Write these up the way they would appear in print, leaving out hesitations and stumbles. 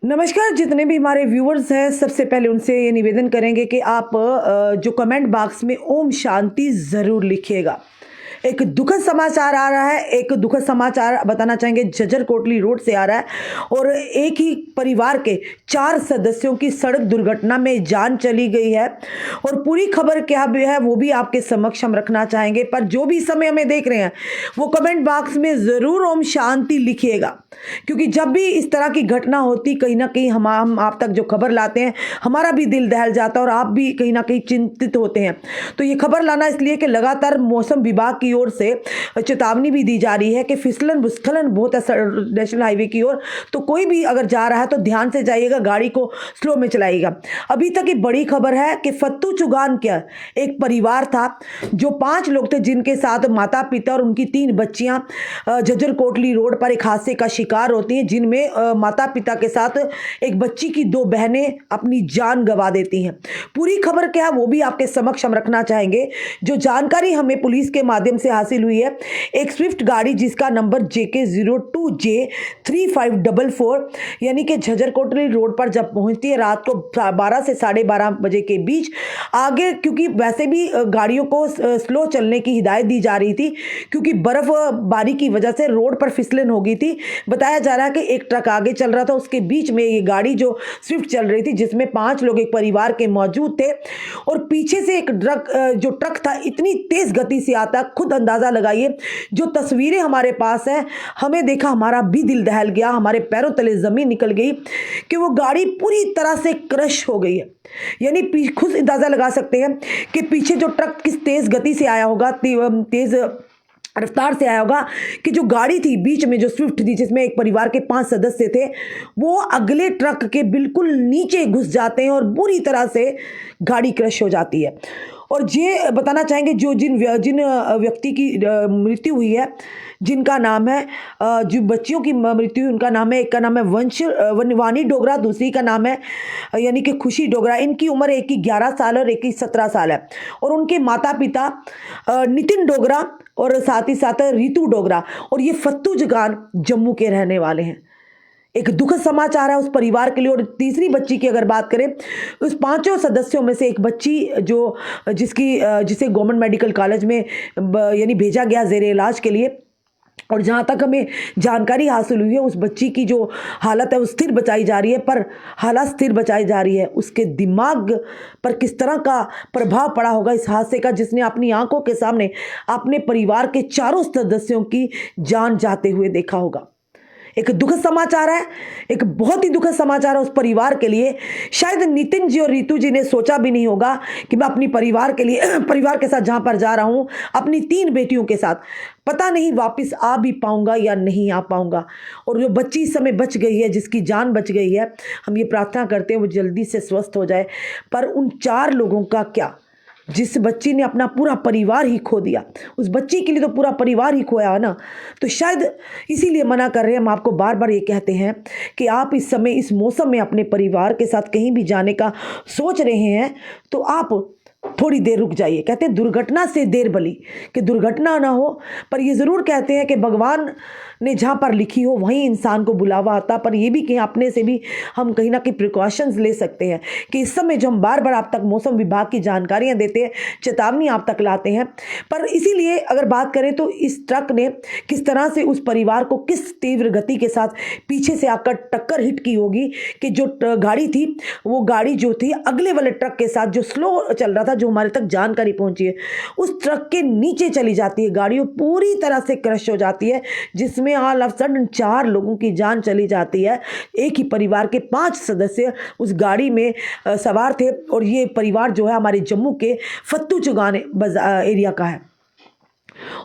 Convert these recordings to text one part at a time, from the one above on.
नमस्कार। जितने भी हमारे व्यूअर्स हैं, सबसे पहले उनसे ये निवेदन करेंगे कि आप जो कमेंट बॉक्स में ओम शांति ज़रूर लिखिएगा। एक दुखद समाचार आ रहा है, एक दुखद समाचार बताना चाहेंगे, झज्जर कोटली रोड से आ रहा है और एक ही परिवार के 4 सदस्यों की सड़क दुर्घटना में जान चली गई है। और पूरी खबर क्या भी है वो भी आपके समक्ष हम रखना चाहेंगे। पर जो भी समय हमें देख रहे हैं वो कमेंट बॉक्स में ज़रूर ओम शांति लिखिएगा, क्योंकि जब भी इस तरह की घटना होती कहीं ना कहीं हम आप तक जो खबर लाते हैं हमारा भी दिल दहल जाता है और आप भी कहीं ना कहीं चिंतित होते हैं। तो ये खबर लाना इसलिए कि लगातार मौसम विभाग की ओर से चेतावनी भी दी जा रही है कि फिसलन भूस्खलन बहुत है नेशनल हाईवे की ओर। तो कोई भी अगर जा रहा है तो ध्यान से जाइएगा, गाड़ी को स्लो में चलाइएगा। अभी तक की बड़ी खबर है कि फत्तू चुगान क्या एक परिवार था जो 5 लोग थे, जिनके साथ माता पिता और उनकी 3 बच्चियां झज्जर कोटली रोड पर एक हादसे का शिकार होती हैं, जिनमें माता पिता के साथ एक बच्ची की 2 बहनें अपनी जान गंवा देती हैं। पूरी खबर क्या है वो भी आपके समक्ष हम रखना चाहेंगे। जो जानकारी हमें पुलिस के माध्यम से हासिल हुई है, एक स्विफ्ट गाड़ी जिसका नंबर JK02J3544 यानी कि झज्जर कोटली रोड पर जब पहुंचती है रात को 12 से 12:30 बजे के बीच, आगे क्योंकि वैसे भी गाड़ियों को स्लो चलने की हिदायत दी जा रही थी क्योंकि बर्फबारी की वजह से रोड पर फिसलन हो गई थी। बताया जा रहा है कि एक ट्रक आगे चल रहा था, उसके बीच में ये गाड़ी जो स्विफ्ट चल रही थी जिसमें 5 लोग एक परिवार के मौजूद थे और पीछे से एक ट्रक था इतनी तेज गति से आता, खुद अंदाजा लगाइए। जो तस्वीरें हमारे पास हैं हमें देखा हमारा भी दिल दहल गया, हमारे पैरों तले जमीन निकल गई कि वो गाड़ी पूरी तरह से क्रश हो गई है। यानी खुद अंदाजा लगा सकते हैं कि पीछे जो ट्रक किस तेज गति से आया होगा, तेज रफ्तार से आया होगा कि जो गाड़ी थी बीच में, जो स्विफ्ट थी जिसमें एक परिवार के 5 सदस्य थे, वो अगले ट्रक के बिल्कुल नीचे घुस जाते हैं और बुरी तरह से गाड़ी क्रश हो जाती है। और ये बताना चाहेंगे जो जिन व्यक्ति की मृत्यु हुई है, जिनका नाम है, जो बच्चियों की मृत्यु उनका नाम है, एक का नाम है वानी डोगरा, दूसरी का नाम है यानी कि खुशी डोगरा। इनकी उम्र एक की 11 साल और एक की 17 साल है। और उनके माता पिता नितिन डोगरा और साथ ही साथ रितु डोगरा, और ये फत्तू जगान जम्मू के रहने वाले हैं। एक दुखद समाचार है उस परिवार के लिए। और तीसरी बच्ची की अगर बात करें, उस 5 सदस्यों में से एक बच्ची जिसे गवर्नमेंट मेडिकल कॉलेज में यानी भेजा गया ज़ेरे इलाज के लिए, और जहाँ तक हमें जानकारी हासिल हुई है उस बच्ची की जो हालत है वो स्थिर बचाई जा रही है। पर हालत स्थिर बचाई जा रही है, उसके दिमाग पर किस तरह का प्रभाव पड़ा होगा इस हादसे का, जिसने अपनी आंखों के सामने अपने परिवार के 4 सदस्यों की जान जाते हुए देखा होगा। एक दुखद समाचार है, एक बहुत ही दुखद समाचार है उस परिवार के लिए। शायद नितिन जी और रितु जी ने सोचा भी नहीं होगा कि मैं अपनी परिवार के साथ जहां पर जा रहा हूं, अपनी 3 बेटियों के साथ, पता नहीं वापस आ भी पाऊंगा या नहीं आ पाऊंगा। और जो बच्ची इस समय बच गई है, जिसकी जान बच गई है, हम ये प्रार्थना करते हैं वो जल्दी से स्वस्थ हो जाए। पर उन 4 लोगों का क्या, जिस बच्ची ने अपना पूरा परिवार ही खो दिया, उस बच्ची के लिए तो पूरा परिवार ही खोया है ना। तो शायद इसीलिए मना कर रहे हैं, हम आपको बार बार ये कहते हैं कि आप इस समय इस मौसम में अपने परिवार के साथ कहीं भी जाने का सोच रहे हैं तो आप थोड़ी देर रुक जाइए। कहते हैं दुर्घटना से देर भली, कि दुर्घटना ना हो। पर ये ज़रूर कहते हैं कि भगवान ने जहाँ पर लिखी हो वहीं इंसान को बुलावा आता। पर ये भी कि अपने से भी हम कहीं ना कहीं प्रिकॉशंस ले सकते हैं कि इस समय जो हम बार बार आप तक मौसम विभाग की जानकारियाँ देते हैं, चेतावनी आप तक लाते हैं। पर इसीलिए अगर बात करें तो इस ट्रक ने किस तरह से उस परिवार को किस तीव्र गति के साथ पीछे से आकर टक्कर हिट की होगी कि जो गाड़ी थी वो गाड़ी जो थी अगले वाले ट्रक के साथ जो स्लो चल रहा था, जो हमारे तक जानकारी पहुंची है, उस ट्रक के नीचे चली जाती है। गाड़ी पूरी तरह से क्रश हो जाती है, जिसमें ऑल ऑफ सडन 4 लोगों की जान चली जाती है। एक ही परिवार के 5 सदस्य उस गाड़ी में सवार थे। और ये परिवार जो है हमारे जम्मू के फत्तू चुगान एरिया का है।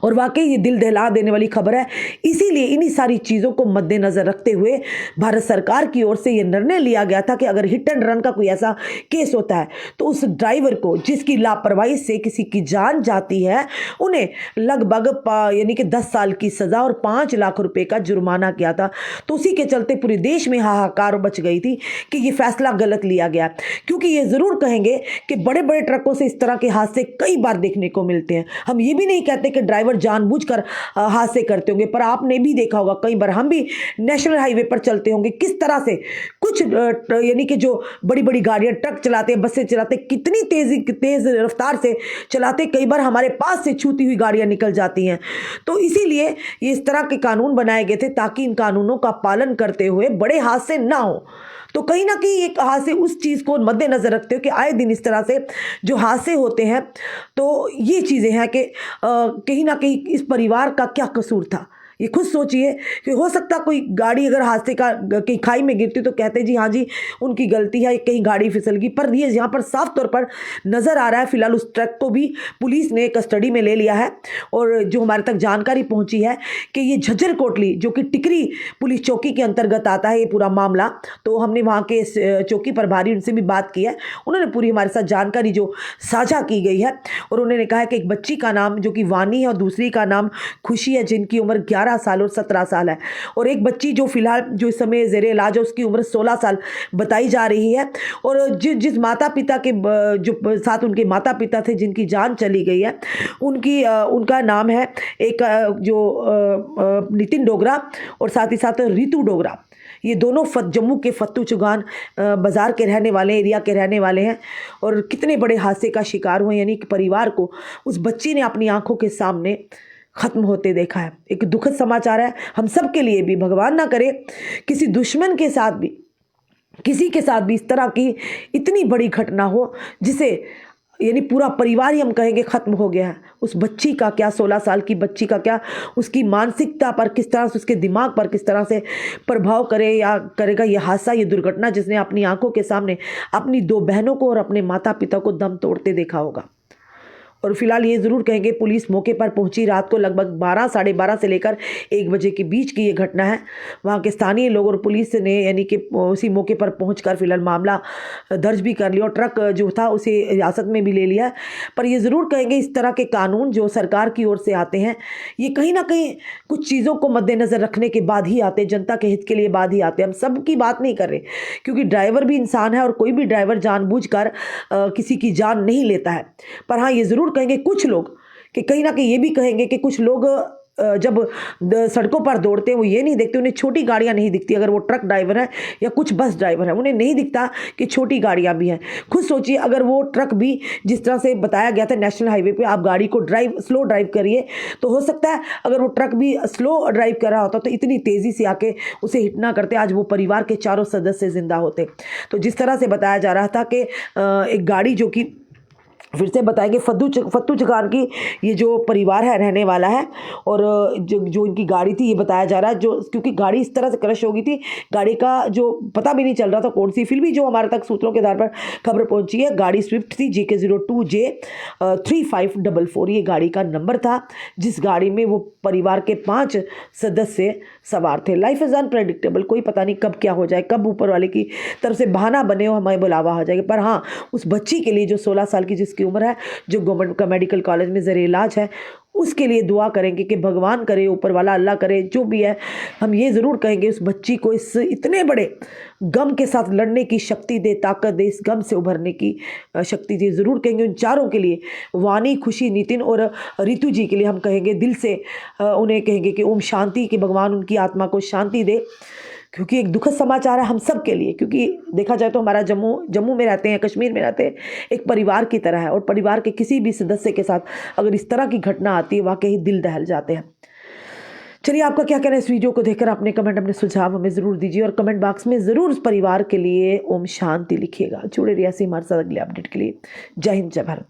और वाकई ये दिल दहला देने वाली खबर है। इसीलिए इन्हीं सारी चीज़ों को मद्देनज़र रखते हुए भारत सरकार की ओर से ये निर्णय लिया गया था कि अगर हिट एंड रन का कोई ऐसा केस होता है तो उस ड्राइवर को जिसकी लापरवाही से किसी की जान जाती है, उन्हें लगभग यानी कि 10 साल की सज़ा और 5 लाख रुपए का जुर्माना किया था। तो उसी के चलते पूरे देश में हाहाकार मच गई थी कि ये फैसला गलत लिया गया। क्योंकि ये ज़रूर कहेंगे कि बड़े बड़े ट्रकों से इस तरह के हादसे कई बार देखने को मिलते हैं। हम ये भी नहीं कहते कि ड्राइवर जानबूझकर हादसे करते होंगे, पर आपने भी देखा होगा कई बार, हम भी नेशनल हाईवे पर चलते होंगे, किस तरह से कुछ यानी कि जो बड़ी बड़ी गाड़ियां, ट्रक चलाते हैं, बसें चलाते, कितनी तेज रफ्तार से चलाते, कई बार हमारे पास से छूती हुई गाड़ियां निकल जाती हैं। तो इसीलिए ये इस तरह के कानून बनाए गए थे ताकि इन कानूनों का पालन करते हुए बड़े हादसे ना हो। तो कहीं ना कहीं एक हादसे उस चीज़ को मद्देनजर रखते हो कि आए दिन इस तरह से जो हादसे होते हैं, तो ये चीज़ें हैं कि कहीं ना कहीं इस परिवार का क्या कसूर था। ये खुद सोचिए कि हो सकता कोई गाड़ी अगर हादसे का कहीं खाई में गिरती तो कहते जी हाँ जी उनकी गलती है, कहीं गाड़ी फिसल गई, पर ये यहाँ पर साफ तौर पर नज़र आ रहा है। फिलहाल उस ट्रक को भी पुलिस ने कस्टडी में ले लिया है और जो हमारे तक जानकारी पहुंची है कि ये झज्जर कोटली जो कि टिकरी पुलिस चौकी के अंतर्गत आता है ये पूरा मामला, तो हमने वहाँ के चौकी प्रभारी उनसे भी बात की है, उन्होंने पूरी हमारे साथ जानकारी जो साझा की गई है और उन्होंने कहा है कि एक बच्ची का नाम जो कि वानी है और दूसरी का नाम खुशी है, जिनकी उम्र 11 साल और 17 साल है, और एक बच्ची जो फिलहाल जो इस समय जेरे इलाज है उसकी उम्र 16 साल बताई जा रही है। और जिस माता पिता के जो साथ उनके माता पिता थे जिनकी जान चली गई है, उनका नाम है एक जो नितिन डोगरा और साथ ही साथ रितु डोगरा। ये दोनों जम्मू के फत्तू चुगान बाज़ार के रहने वाले, एरिया के रहने वाले हैं और कितने बड़े हादसे का शिकार हुए, यानी कि परिवार को उस बच्ची ने अपनी आंखों के सामने ख़त्म होते देखा है। एक दुखद समाचार है हम सब के लिए भी। भगवान ना करे किसी दुश्मन के साथ भी, किसी के साथ भी इस तरह की इतनी बड़ी घटना हो जिसे यानी पूरा परिवार ही हम कहेंगे ख़त्म हो गया है। उस बच्ची का क्या, 16 साल की बच्ची का क्या, उसकी मानसिकता पर किस तरह से, उसके दिमाग पर किस तरह से प्रभाव करे या करेगा ये हादसा, ये दुर्घटना, जिसने अपनी आंखों के सामने अपनी 2 बहनों को और अपने माता पिता को दम तोड़ते देखा होगा। और फिलहाल ये ज़रूर कहेंगे पुलिस मौके पर पहुंची रात को लगभग 12 साढ़े 12 से लेकर 1 बजे के बीच की ये घटना है। वहाँ के स्थानीय लोग और पुलिस ने यानी कि उसी मौके पर पहुंचकर फिलहाल मामला दर्ज भी कर लिया और ट्रक जो था उसे हिरासत में भी ले लिया। पर ये ज़रूर कहेंगे इस तरह के कानून जो सरकार की ओर से आते हैं ये कहीं ना कहीं कुछ चीज़ों को मद्देनज़र रखने के बाद ही आते हैं, जनता के हित के लिए बाद ही आते हैं। हम सब की बात नहीं कर रहे क्योंकि ड्राइवर भी इंसान है और कोई भी ड्राइवर जानबूझकर किसी की जान नहीं लेता है। पर हाँ ये ज़रूर कहेंगे कुछ लोग कि कहीं ना कहीं ये भी कहेंगे कि कुछ लोग जब सड़कों पर दौड़ते हैं वो ये नहीं देखते, उन्हें छोटी गाड़ियां नहीं दिखती। अगर वो ट्रक ड्राइवर है या कुछ बस ड्राइवर है उन्हें नहीं दिखता कि छोटी गाड़ियां भी हैं। खुद सोचिए अगर वो ट्रक भी जिस तरह से बताया गया था नेशनल हाईवे पे आप गाड़ी को स्लो ड्राइव करिए, तो हो सकता है अगर वो ट्रक भी स्लो ड्राइव कर रहा होता तो इतनी तेज़ी से आके उसे हिट ना करते, आज वो परिवार के चारों सदस्य जिंदा होते। तो जिस तरह से बताया जा रहा था कि एक गाड़ी जो कि फिर से बताएंगे फत्तू चुगान की ये जो परिवार है रहने वाला है और जो इनकी गाड़ी थी ये बताया जा रहा है, जो क्योंकि गाड़ी इस तरह से क्रश हो गई थी, गाड़ी का जो पता भी नहीं चल रहा था कौन सी, फिर भी जो हमारे तक सूत्रों के आधार पर खबर पहुंची है गाड़ी स्विफ्ट थी JK02J3544 ये गाड़ी का नंबर था, जिस गाड़ी में वो परिवार के 5 सदस्य सवार थे। लाइफ इज़ अनप्रेडिक्टेबल, कोई पता नहीं कब क्या हो जाए, कब ऊपर वाले की तरफ से बहाना बने हो हमें बुलावा हो जाएगा। पर हाँ उस बच्ची के लिए जो 16 साल की जिसकी उम्र है, जो गवर्नमेंट का मेडिकल कॉलेज में ज़र इलाज है, उसके लिए दुआ करेंगे कि भगवान करे, ऊपर वाला अल्लाह करे, जो भी है। हम ये ज़रूर कहेंगे उस बच्ची को इस इतने बड़े गम के साथ लड़ने की शक्ति दे, ताकत दे, इस गम से उभरने की शक्ति दे। ज़रूर कहेंगे उन चारों के लिए, वानी, खुशी, नितिन और रितु जी के लिए हम कहेंगे दिल से उन्हें कहेंगे कि ओम शांति, कि भगवान उनकी आत्मा को शांति दे, क्योंकि एक दुखद समाचार है हम सब के लिए। क्योंकि देखा जाए तो हमारा जम्मू में रहते हैं, कश्मीर में रहते हैं, एक परिवार की तरह है और परिवार के किसी भी सदस्य के साथ अगर इस तरह की घटना आती है वाकई दिल दहल जाते हैं। चलिए आपका क्या कहना है इस वीडियो को देखकर, अपने कमेंट, अपने सुझाव हमें ज़रूर दीजिए और कमेंट बॉक्स में ज़रूर उस परिवार के लिए ओम शांति लिखिएगा। जुड़े रहिए ऐसे हमारे साथ अगले अपडेट के लिए। जय हिंद, जय भारत।